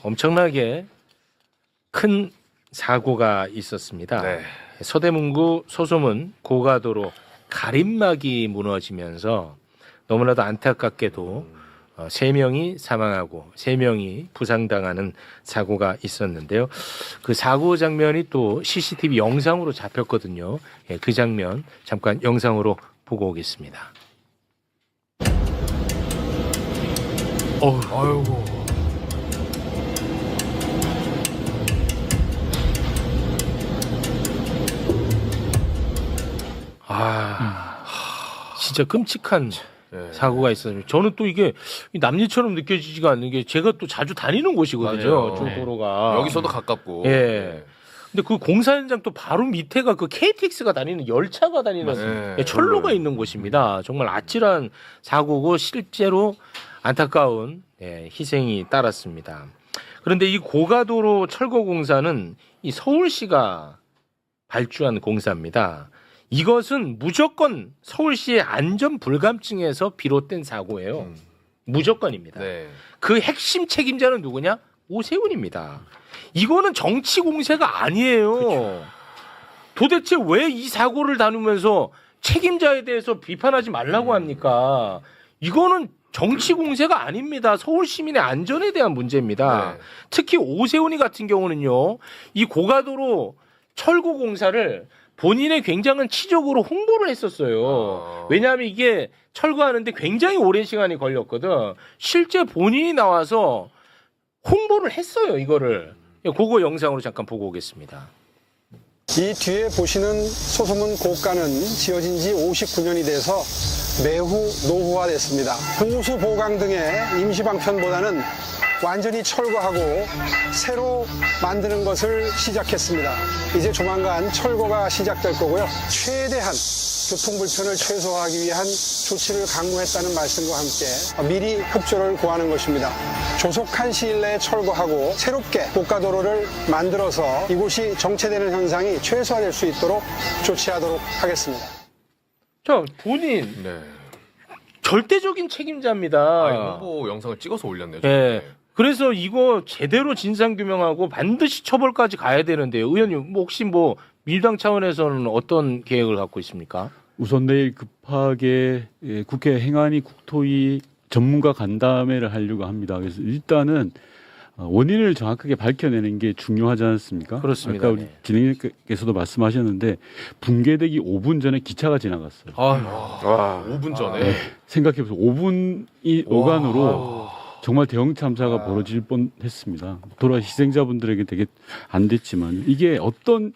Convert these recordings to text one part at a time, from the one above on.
엄청나게 큰 사고가 있었습니다. 네. 서대문구 소소문 고가도로 가림막이 무너지면서 너무나도 안타깝게도 3명이 사망하고 3명이 부상당하는 사고가 있었는데요. 그 사고 장면이 또 CCTV 영상으로 잡혔거든요. 예, 그 장면 잠깐 영상으로 보고 오겠습니다. 아이고. 진짜 끔찍한 네. 사고가 있었어요. 저는 또 이게 남일처럼 느껴지지가 않는 게 제가 또 자주 다니는 곳이거든요. 맞아요. 저 도로가. 여기서도 가깝고. 예. 근데 그 공사 현장 또 바로 밑에가 그 KTX가 다니는 열차가 다니는 네. 예, 철로가 있는 곳입니다. 정말 아찔한 사고고 실제로 안타까운 희생이 따랐습니다. 그런데 이 고가도로 철거 공사는 이 서울시가 발주한 공사입니다. 이것은 무조건 서울시의 안전 불감증에서 비롯된 사고예요. 무조건입니다. 네. 그 핵심 책임자는 누구냐? 오세훈입니다. 이거는 정치 공세가 아니에요. 그쵸. 도대체 왜 이 사고를 다루면서 책임자에 대해서 비판하지 말라고 합니까? 이거는 정치 공세가 아닙니다. 서울 시민의 안전에 대한 문제입니다. 네. 특히 오세훈이 같은 경우는요, 이 고가도로 철거 공사를 본인의 굉장한 치적으로 홍보를 했었어요. 왜냐하면 이게 철거하는데 굉장히 오랜 시간이 걸렸거든. 실제 본인이 나와서 홍보를 했어요, 이거를. 그거 영상으로 잠깐 보고 오겠습니다. 이 뒤에 보시는 소소문 고가는 지어진 지 59년이 돼서 매우 노후화됐습니다. 공수 보강 등의 임시 방편보다는 완전히 철거하고 새로 만드는 것을 시작했습니다. 이제 조만간 철거가 시작될 거고요. 최대한 교통 불편을 최소화하기 위한 조치를 강구했다는 말씀과 함께 미리 협조를 구하는 것입니다. 조속한 시일 내에 철거하고 새롭게 고가도로를 만들어서 이곳이 정체되는 현상이 최소화될 수 있도록 조치하도록 하겠습니다. 자, 본인 네. 절대적인 책임자입니다. 홍보 영상을 찍어서 올렸네요. 예. 그래서 이거 제대로 진상규명하고 반드시 처벌까지 가야 되는데요. 의원님, 혹시 민주당 차원에서는 어떤 계획을 갖고 있습니까? 우선 내일 급하게 국회 행안위 국토위 전문가 간담회를 하려고 합니다. 그래서 일단은 원인을 정확하게 밝혀내는 게 중요하지 않습니까? 그렇습니다. 아까 우리 진행자께서도 말씀하셨는데 붕괴되기 5분 전에 기차가 지나갔어요. 5분 전에. 네. 생각해보세요. 5분이 오간으로 정말 대형 참사가 벌어질 뻔했습니다. 돌아 희생자분들에게 되게 안 됐지만 이게 어떤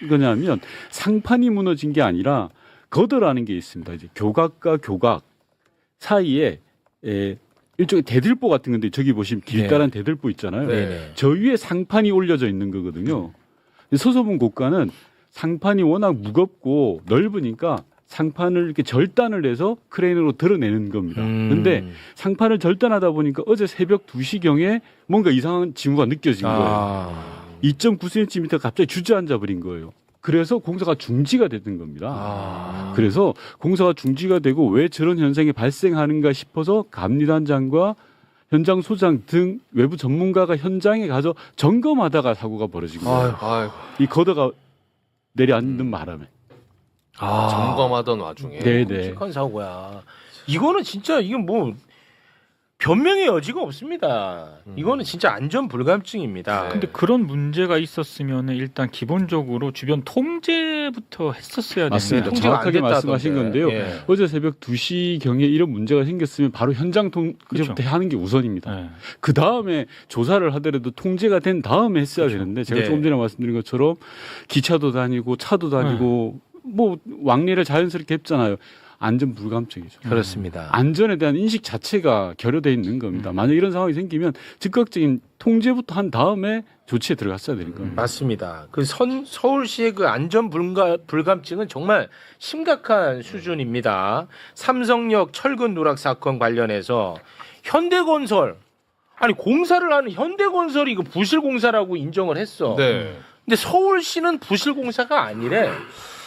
거냐면 상판이 무너진 게 아니라 거더라는 게 있습니다. 이제 교각과 교각 사이에 일종의 대들보 같은 건데 저기 보시면 길다란 대들보 있잖아요. 네. 저 위에 상판이 올려져 있는 거거든요. 서소문 고가는 상판이 워낙 무겁고 넓으니까 상판을 이렇게 절단을 해서 크레인으로 드러내는 겁니다. 그런데 상판을 절단하다 보니까 어제 새벽 2시경에 뭔가 이상한 징후가 느껴진 거예요. 2.9cm 갑자기 주저앉아 버린 거예요. 그래서 공사가 중지가 됐던 겁니다. 그래서 공사가 중지가 되고 왜 저런 현상이 발생하는가 싶어서 감리단장과 현장 소장 등 외부 전문가가 현장에 가서 점검하다가 사고가 벌어진 거예요. 이 거더가 내려앉는 바람에. 점검하던 와중에. 네네. 끔찍한 사고야. 이거는 진짜 이건 변명의 여지가 없습니다. 이거는 진짜 안전 불감증입니다. 네. 근데 그런 문제가 있었으면 일단 기본적으로 주변 통제부터 했었어야 맞습니다. 되는데 통제가 안 정확하게 됐다던데. 말씀하신 건데요. 예. 어제 새벽 2시경에 이런 문제가 생겼으면 바로 현장 통제부터 그렇죠. 하는 게 우선입니다. 네. 그 다음에 조사를 하더라도 통제가 된 다음에 했어야 되는데 제가 네. 조금 전에 말씀드린 것처럼 기차도 다니고 차도 다니고 왕래를 자연스럽게 했잖아요. 안전 불감증이죠. 그렇습니다. 안전에 대한 인식 자체가 결여되어 있는 겁니다. 만약 이런 상황이 생기면 즉각적인 통제부터 한 다음에 조치에 들어갔어야 되는 겁니다. 맞습니다. 그 서울시의 그 안전 불감증은 정말 심각한 수준입니다. 삼성역 철근 누락 사건 관련해서 현대건설 공사를 하는 현대건설이 이거 부실 공사라고 인정을 했어. 네. 근데 서울시는 부실 공사가 아니래.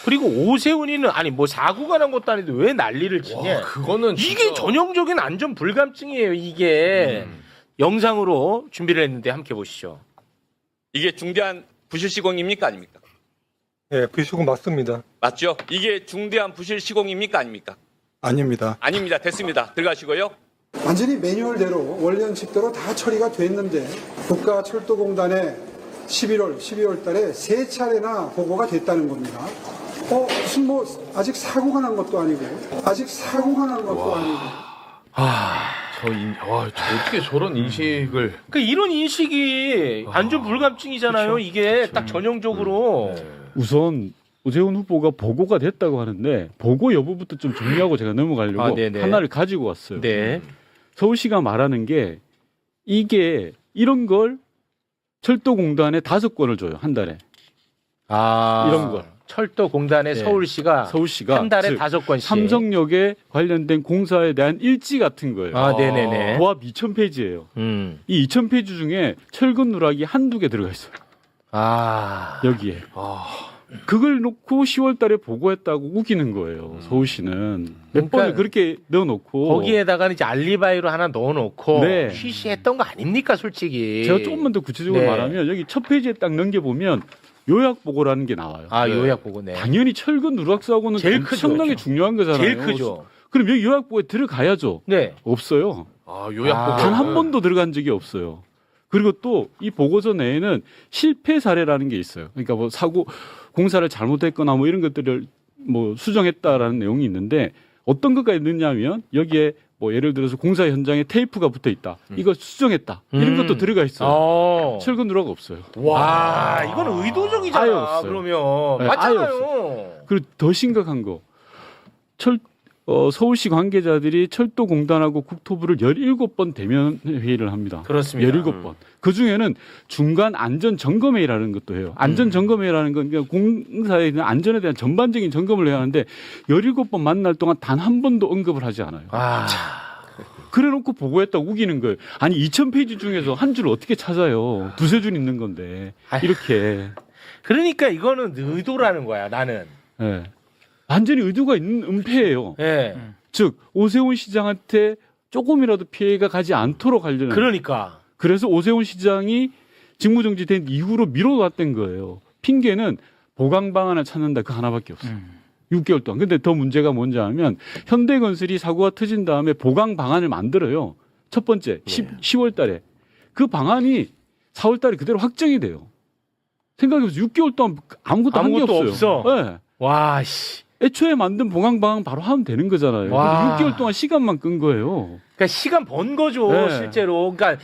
그리고 오세훈이는 사고가 난 것도 아닌데 왜 난리를 치냐. 그거는 이게 진짜... 전형적인 안전 불감증이에요, 이게. 영상으로 준비를 했는데 함께 보시죠. 이게 중대한 부실 시공입니까 아닙니까? 예, 부실시공 맞습니다. 맞죠? 이게 중대한 부실 시공입니까 아닙니까? 아닙니다. 아닙니다. 됐습니다. 들어가시고요. 완전히 매뉴얼대로 원래 원칙대로 다 처리가 됐는데 국가철도공단에 11월, 12월 달에 3차례나 보고가 됐다는 겁니다. 무슨 뭐 아직 사고가 난 것도 아니고 저 어떻게 저런 인식을. 그러니까 이런 인식이 안전 불감증이잖아요. 이게 딱 전형적으로. 네. 우선 오세훈 후보가 보고가 됐다고 하는데 보고 여부부터 좀 정리하고 제가 넘어가려고 아, 네네. 하나를 가지고 왔어요. 네. 서울시가 말하는 게 이게 이런 걸 철도공단에 5건을 줘요. 한 달에. 이런 걸. 철도공단에 네. 서울시가 한 달에 즉 5건씩. 삼성역에 관련된 공사에 대한 일지 같은 거예요. 아, 네네네. 고압 2,000페이지예요. 이 2,000페이지 중에 철근 누락이 한두 개 들어가 있어요. 아. 여기에. 그걸 놓고 10월 달에 보고했다고 우기는 거예요. 서울시는. 몇 그러니까 번을 그렇게 넣어놓고. 거기에다가는 이제 알리바이로 하나 넣어놓고 네. 쉬쉬했던 거 아닙니까, 솔직히. 제가 조금만 더 구체적으로 네. 말하면 여기 첫 페이지에 딱 넘겨보면 요약 보고라는 게 나와요. 아, 네. 요약 보고네. 당연히 철근 누락 사고는 제일 크죠. 엄청나게 중요한 거잖아요. 제일 크죠. 그럼 여기 요약 보고에 들어가야죠. 네. 없어요. 요약 보고. 단 한 번도 들어간 적이 없어요. 그리고 또 이 보고서 내에는 실패 사례라는 게 있어요. 그러니까 뭐 사고 공사를 잘못했거나 뭐 이런 것들을 뭐 수정했다라는 내용이 있는데 어떤 것가 있느냐면 여기에 뭐 예를 들어서 공사 현장에 테이프가 붙어 있다. 이거 수정했다. 이런 것도 들어가 있어요. 철근 누락 없어요. 와, 이거는 아예 의도적이잖아. 없어요. 그러면 네, 아예 맞잖아요. 그리고 더 심각한 거. 서울시 관계자들이 철도공단하고 국토부를 17번 대면 회의를 합니다. 그렇습니다. 17번. 그 중에는 중간 안전 점검 회의라는 것도 해요. 안전 점검 회의라는 건 그러니까 공사에 있는 안전에 대한 전반적인 점검을 해야 하는데 17번 만날 동안 단 한 번도 언급을 하지 않아요. 아. 그래놓고 보고했다고 우기는 거예요. 아니 2,000페이지 중에서 한 줄을 어떻게 찾아요. 두세 줄 있는 건데. 아휴. 이렇게. 그러니까 이거는 의도라는 거야, 나는. 예. 완전히 의도가 있는 은폐예요. 예. 즉 오세훈 시장한테 조금이라도 피해가 가지 않도록 하려는. 그러니까. 그래서 오세훈 시장이 직무정지된 이후로 미뤄왔던 거예요. 핑계는 보강 방안을 찾는다. 그 하나밖에 없어요. 6개월 동안. 근데 더 문제가 뭔지 하면 현대건설이 사고가 터진 다음에 보강 방안을 만들어요. 첫 번째 10월 달에. 그 방안이 4월 달에 그대로 확정이 돼요. 생각해보세요. 6개월 동안 아무것도 한 게 아무것도 없어요. 없어. 네. 와, 씨. 애초에 만든 보강 방안 바로 하면 되는 거잖아요. 와. 근데 6개월 동안 시간만 끈 거예요. 그러니까 시간 번 거죠, 네. 실제로. 그러니까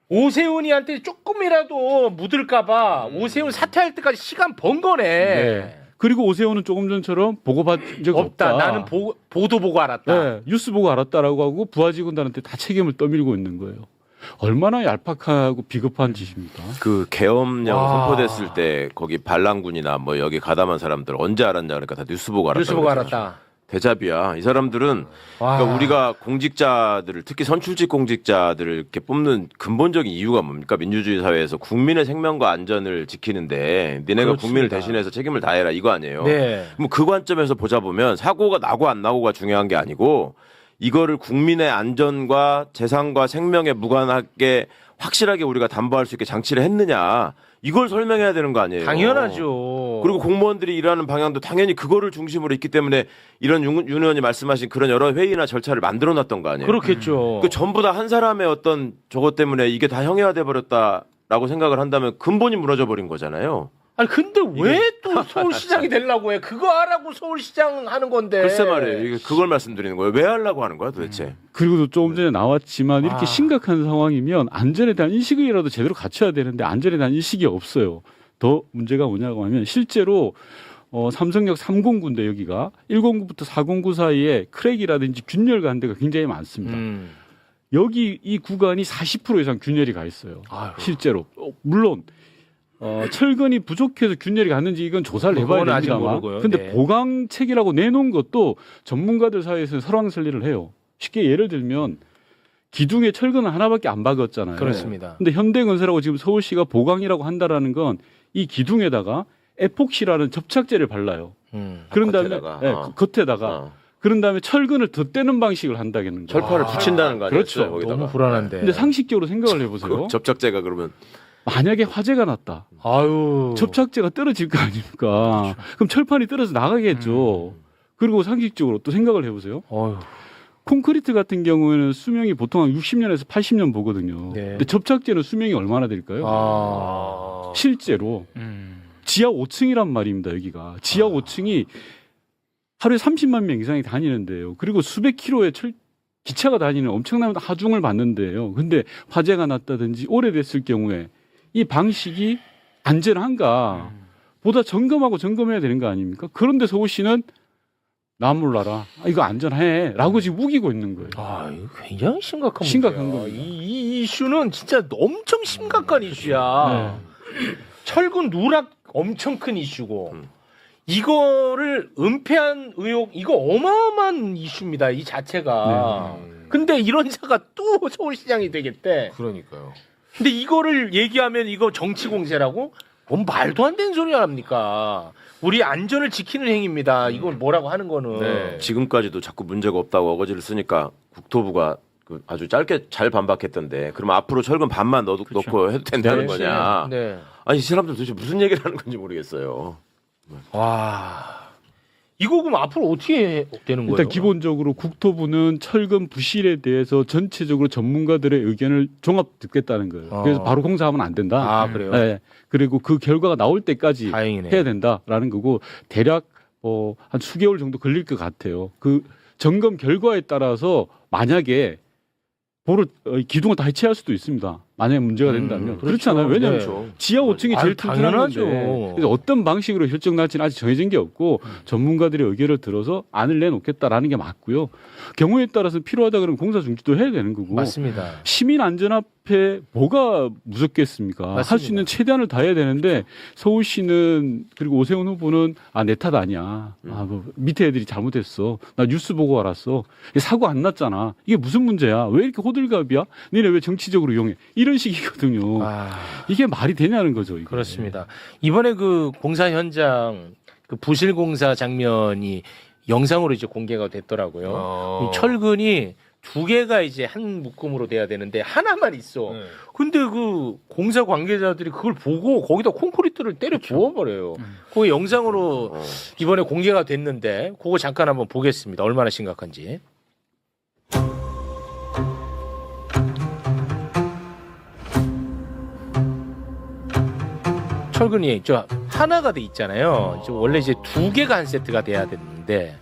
오세훈이한테 조금이라도 묻을까봐 오세훈 사퇴할 때까지 시간 번 거네. 네. 그리고 오세훈은 조금 전처럼 보고받은 적이 없다. 없다. 나는 보도 보고 알았다. 네, 뉴스 보고 알았다라고 하고 부하 직원들한테 다 책임을 떠밀고 있는 거예요. 얼마나 얄팍하고 비겁한 짓입니까? 그 계엄령 와. 선포됐을 때 거기 반란군이나 뭐 여기 가담한 사람들 언제 알았냐 그러니까 다 뉴스 보고 알았다. 뉴스 보고 알았다. 대잡이야. 이 사람들은 와. 그러니까 우리가 공직자들을 특히 선출직 공직자들을 이렇게 뽑는 근본적인 이유가 뭡니까? 민주주의 사회에서 국민의 생명과 안전을 지키는데 니네가 그렇습니다. 국민을 대신해서 책임을 다해라 이거 아니에요. 네. 뭐 그 관점에서 보자 보면 사고가 나고 안 나고가 중요한 게 아니고 이거를 국민의 안전과 재산과 생명에 무관하게 확실하게 우리가 담보할 수 있게 장치를 했느냐 이걸 설명해야 되는 거 아니에요. 당연하죠. 그리고 공무원들이 일하는 방향도 당연히 그거를 중심으로 있기 때문에 이런 윤 의원이 말씀하신 그런 여러 회의나 절차를 만들어놨던 거 아니에요. 그렇겠죠. 그 전부 다 한 사람의 어떤 저것 때문에 이게 다 형해화돼 버렸다라고 생각을 한다면 근본이 무너져 버린 거잖아요. 아니 근데 왜 또 서울시장이 되려고 해? 그거 하라고 서울시장 하는 건데. 글쎄 말이에요. 이게 그걸 말씀드리는 거예요. 왜 하려고 하는 거야 도대체. 그리고 조금 전에 나왔지만 이렇게 아. 심각한 상황이면 안전에 대한 인식이라도 제대로 갖춰야 되는데 안전에 대한 인식이 없어요. 더 문제가 뭐냐고 하면 실제로 삼성역 309인데 여기가 109부터 409 사이에 크랙이라든지 균열 간 데가 굉장히 많습니다. 여기 이 구간이 40% 이상 균열이 가 있어요. 아유. 실제로. 물론 철근이 부족해서 균열이 갔는지 이건 조사를 해봐야 그건 아직 됩니다만. 모르고요. 근데 네. 보강책이라고 내놓은 것도 전문가들 사이에서는 설왕설래를 해요. 쉽게 예를 들면 기둥에 철근은 하나밖에 안 박았잖아요. 그렇습니다. 근데 현대건설하고 지금 서울시가 보강이라고 한다라는 건 이 기둥에다가 에폭시라는 접착제를 발라요. 그런 다음에 겉에다가. 네, 겉에다가 그런 다음에 철근을 덧대는 방식을 한다겠는 거예요. 철판을 붙인다는 거 아니에요? 그렇죠. 거기다가. 너무 불안한데. 근데 상식적으로 생각을 해보세요. 그 접착제가 그러면 만약에 화재가 났다. 아유. 접착제가 떨어질 거 아닙니까? 그럼 철판이 떨어져 나가겠죠. 그리고 상식적으로 또 생각을 해보세요. 어휴. 콘크리트 같은 경우에는 수명이 보통 한 60년에서 80년 보거든요. 네. 근데 접착제는 수명이 얼마나 될까요? 아. 실제로 지하 5층이란 말입니다. 여기가 지하 5층이 하루에 30만 명 이상이 다니는데요. 그리고 수백 킬로의 기차가 다니는 엄청난 하중을 받는데요. 근데 화재가 났다든지 오래됐을 경우에 이 방식이 안전한가 보다 점검해야 되는 거 아닙니까? 그런데 서울시는 나 몰라라. 이거 안전해. 라고 지금 우기고 있는 거예요. 아, 이거 굉장히 심각한 심각한 문제야. 겁니다. 이 이슈는 진짜 엄청 심각한 이슈야. 네. 철근 누락 엄청 큰 이슈고 이거를 은폐한 의혹 이거 어마어마한 이슈입니다. 이 자체가. 근데 이런 자가 또 서울시장이 되겠대. 그러니까요. 근데 이거를 얘기하면 이거 정치 공세라고? 뭔 말도 안 되는 소리 합니까? 우리 안전을 지키는 행위입니다. 이걸 뭐라고 하는 거는. 네. 지금까지도 자꾸 문제가 없다고 어거지를 쓰니까 국토부가 그 아주 짧게 잘 반박했던데 그러면 앞으로 철근 반만 넣고 해도 된다는 그렇지. 거냐? 네. 아니 이 사람들 도대체 무슨 얘기를 하는 건지 모르겠어요. 와. 이거 그럼 앞으로 어떻게 되는 거예요? 일단 기본적으로 국토부는 철근 부실에 대해서 전체적으로 전문가들의 의견을 종합 듣겠다는 거예요. 그래서 바로 공사하면 안 된다. 아, 그래요? 네. 그리고 그 결과가 나올 때까지 다행이네. 해야 된다라는 거고 대략 한 수개월 정도 걸릴 것 같아요. 그 점검 결과에 따라서 만약에 기둥을 다 해체할 수도 있습니다. 만약에 문제가 된다면 그렇지 않아요? 왜냐하면 네. 지하 5층이 제일 당연하죠. 튼튼한데 그래서 어떤 방식으로 결정날지는 아직 정해진 게 없고 전문가들의 의견을 들어서 안을 내놓겠다라는 게 맞고요. 경우에 따라서 필요하다 그러면 공사 중지도 해야 되는 거고 맞습니다. 시민 안전 앞에 뭐가 무섭겠습니까? 맞습니다. 할 수 있는 최대한을 다해야 되는데 서울시는 그리고 오세훈 후보는 내 탓 아니야. 뭐 밑에 애들이 잘못했어. 나 뉴스 보고 알았어. 사고 안 났잖아. 이게 무슨 문제야? 왜 이렇게 호들갑이야? 니네 왜 정치적으로 이용해? 이런 식이거든요. 이게 말이 되냐는 거죠. 이게. 그렇습니다. 이번에 그 공사 현장 그 부실 공사 장면이 영상으로 이제 공개가 됐더라고요. 이 철근이 두 개가 이제 한 묶음으로 돼야 되는데 하나만 있어. 근데 그 공사 관계자들이 그걸 보고 거기다 콘크리트를 때려 부어버려요. 그게 영상으로 이번에 공개가 됐는데 그거 잠깐 한번 보겠습니다. 얼마나 심각한지. 철근이 저 하나가 돼 있잖아요. 이제 원래 이제 두 개가 한 세트가 돼야 되는데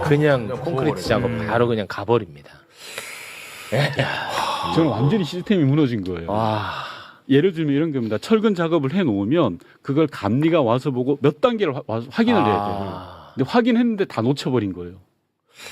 그냥 콘크리트 작업 바로 그냥 가버립니다. 저는 완전히 시스템이 무너진 거예요. 예를 들면 이런 겁니다. 철근 작업을 해놓으면 그걸 감리가 와서 보고 몇 단계를 와서 확인을 해야 돼요. 근데 확인했는데 다 놓쳐버린 거예요.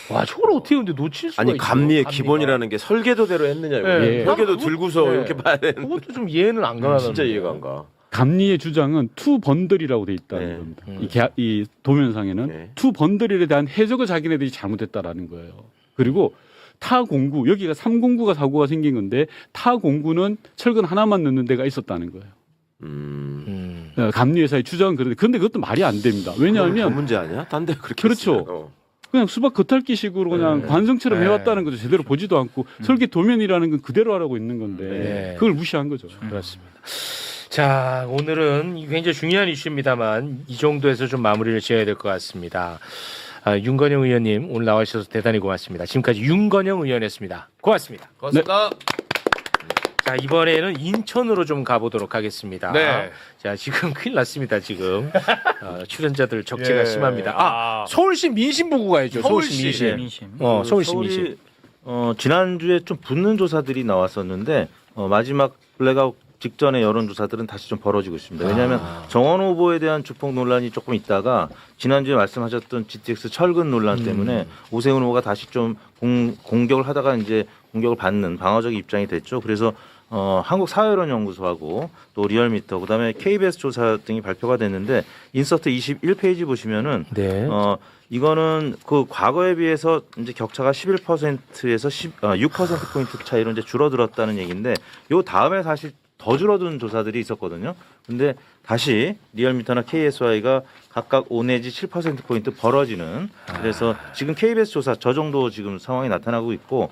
와, 저걸 어떻게 근데 놓칠 수가 아니 있어? 감리의 기본이라는 게 설계도대로 했느냐 이거. 네. 설계도 그거- 들고서 네. 이렇게 봐야 되는. 그것도 좀 이해는 안 가는. 진짜 이해가 안 가. 감리의 주장은 투 번들이라고 돼 있다는 네. 겁니다. 이 도면상에는 네. 투 번들에 대한 해석을 자기네들이 잘못했다라는 거예요. 그리고 타 공구 여기가 3공구가 사고가 생긴 건데 타 공구는 철근 하나만 넣는 데가 있었다는 거예요. 감리회사의 주장은 그런데 근데 그것도 말이 안 됩니다. 그 왜냐하면 문제 아니야? 딴 데 그렇게 그렇죠. 했으면. 그냥 수박 겉핥기식으로 그냥 관성처럼 해왔다는 거죠. 제대로 보지도 않고 설계 도면이라는 건 그대로 하라고 있는 건데 네. 그걸 무시한 거죠. 그렇습니다. 자, 오늘은 굉장히 중요한 이슈입니다만 이 정도에서 좀 마무리를 지어야 될 것 같습니다. 윤건영 의원님 오늘 나와주셔서 대단히 고맙습니다. 지금까지 윤건영 의원이었습니다. 고맙습니다. 고맙습니다. 자, 이번에는 인천으로 좀 가보도록 하겠습니다. 네. 자, 지금 큰일 났습니다. 지금 출연자들 적재가 예. 심합니다. 서울시 민심보고 가야죠. 서울시 민심. 민심. 서울시 민심. 지난주에 좀 붙는 조사들이 나왔었는데 마지막 블랙아웃 직전의 여론조사들은 다시 좀 벌어지고 있습니다. 왜냐하면 정원 후보에 대한 주폭 논란이 조금 있다가 지난주에 말씀하셨던 GTX 철근 논란 때문에 오세훈 후보가 다시 좀 공격을 하다가 이제 공격을 받는 방어적 입장이 됐죠. 그래서 한국사회여론연구소하고 또 리얼미터 그다음에 KBS 조사 등이 발표가 됐는데 인서트 21페이지 보시면은 네. 이거는 그 과거에 비해서 이제 격차가 11%에서 6%포인트 차이로 이제 줄어들었다는 얘기인데 요 다음에 사실 더 줄어든 조사들이 있었거든요. 근데 다시 리얼미터나 KSY가 각각 5 내지 7%포인트 벌어지는, 그래서 지금 KBS 조사 저 정도 지금 상황이 나타나고 있고,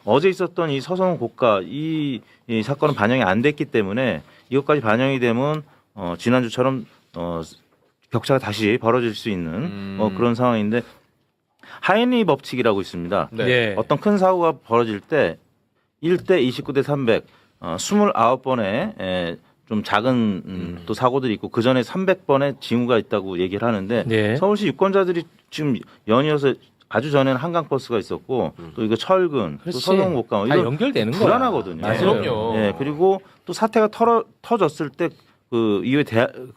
어제 있었던 이 서성훈 고가 이 사건은 반영이 안 됐기 때문에 이것까지 반영이 되면 지난주처럼 격차가 다시 벌어질 수 있는 그런 상황인데, 하인리 법칙이라고 있습니다. 네. 어떤 큰 사고가 벌어질 때 1대 29대 300 29번의 좀 작은 또 사고들이 있고 그 전에 300번의 징후가 있다고 얘기를 하는데, 네. 서울시 유권자들이 지금 연이어서 아주 전에는 한강버스가 있었고 또 이거 철근, 또 그렇지. 서성목강 다 이거 연결되는 거야. 불안하거든요. 맞아요. 그럼요. 예, 그리고 또 사태가 터졌을 때 그 이후에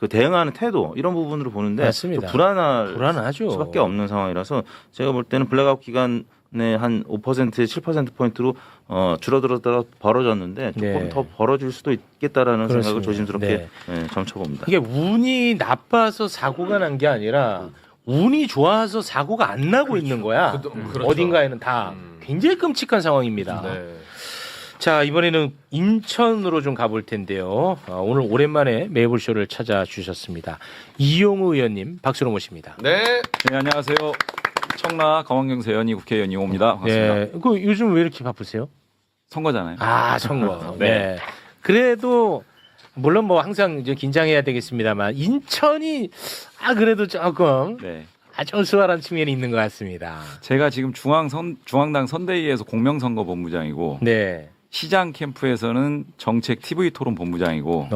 대응하는 태도 이런 부분으로 보는데 맞습니다. 또 불안하죠. 수밖에 없는 상황이라서 제가 볼 때는 블랙아웃 기간에 한 5% 7%포인트로 줄어들었다가 벌어졌는데 조금 네. 더 벌어질 수도 있겠다라는 그렇습니다. 생각을 조심스럽게 네. 점쳐봅니다. 이게 운이 나빠서 사고가 난 게 아니라 운이 좋아서 사고가 안 나고 있는 거야. 그렇죠. 어딘가에는 다 굉장히 끔찍한 상황입니다. 네. 자, 이번에는 인천으로 좀 가볼 텐데요. 오늘 오랜만에 매불쇼를 찾아주셨습니다. 이용우 의원님 박수로 모십니다. 네. 네, 안녕하세요. 청라 강원경세 의원이 국회의원 이용호입니다. 반갑습니다. 네, 그 요즘 왜 이렇게 바쁘세요? 선거잖아요. 아, 선거. 네. 네. 그래도 물론 뭐 항상 이제 긴장해야 되겠습니다만 인천이 그래도 조금 네. 아주 수월한 측면이 있는 것 같습니다. 제가 지금 중앙당 선대위에서 공명선거본부장이고 네. 시장 캠프에서는 정책 TV 토론 본부장이고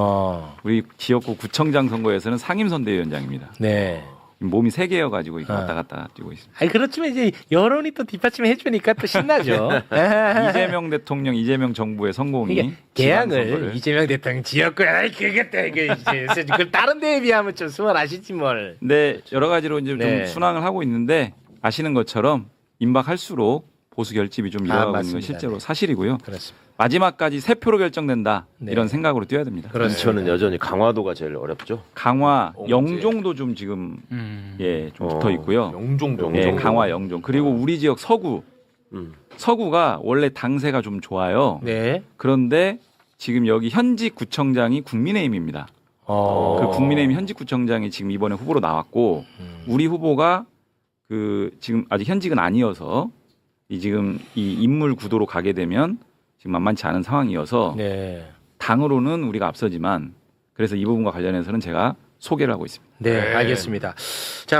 우리 지역구 구청장 선거에서는 상임선대위원장입니다. 네. 몸이 3개여가지고 왔다 갔다 뛰고 있습니다. 아니 그렇지만 이제 여론이 또 뒷받침해 주니까 또 신나죠. 이재명 대통령, 이재명 정부의 성공이 이게 개항을 지방선거를 이재명 대통령 지역구에 그겠다 이게 이제 그 다른 데에 비하면 좀 수월하시지 뭘. 네, 여러 가지로 이제 네. 좀 순항을 하고 있는데 아시는 것처럼 임박할수록 보수 결집이 좀 일어나고 있는 건 맞습니다. 실제로 네. 사실이고요. 그렇습니다. 마지막까지 3표로 결정된다 네. 이런 생각으로 뛰어야 됩니다. 인천은 여전히 강화도가 제일 어렵죠. 강화, 옹지. 영종도 좀 지금 좀 붙어 있고요. 영종도. 예, 강화, 영종. 그리고 우리 지역 서구. 서구가 원래 당세가 좀 좋아요. 네. 그런데 지금 여기 현직 구청장이 국민의힘입니다. 그 국민의힘 현직 구청장이 지금 이번에 후보로 나왔고 우리 후보가 그 지금 아직 현직은 아니어서 지금 이 인물 구도로 가게 되면 지금 만만치 않은 상황이어서 네. 당으로는 우리가 앞서지만 그래서 이 부분과 관련해서는 제가 소개를 하고 있습니다. 네, 알겠습니다. 자.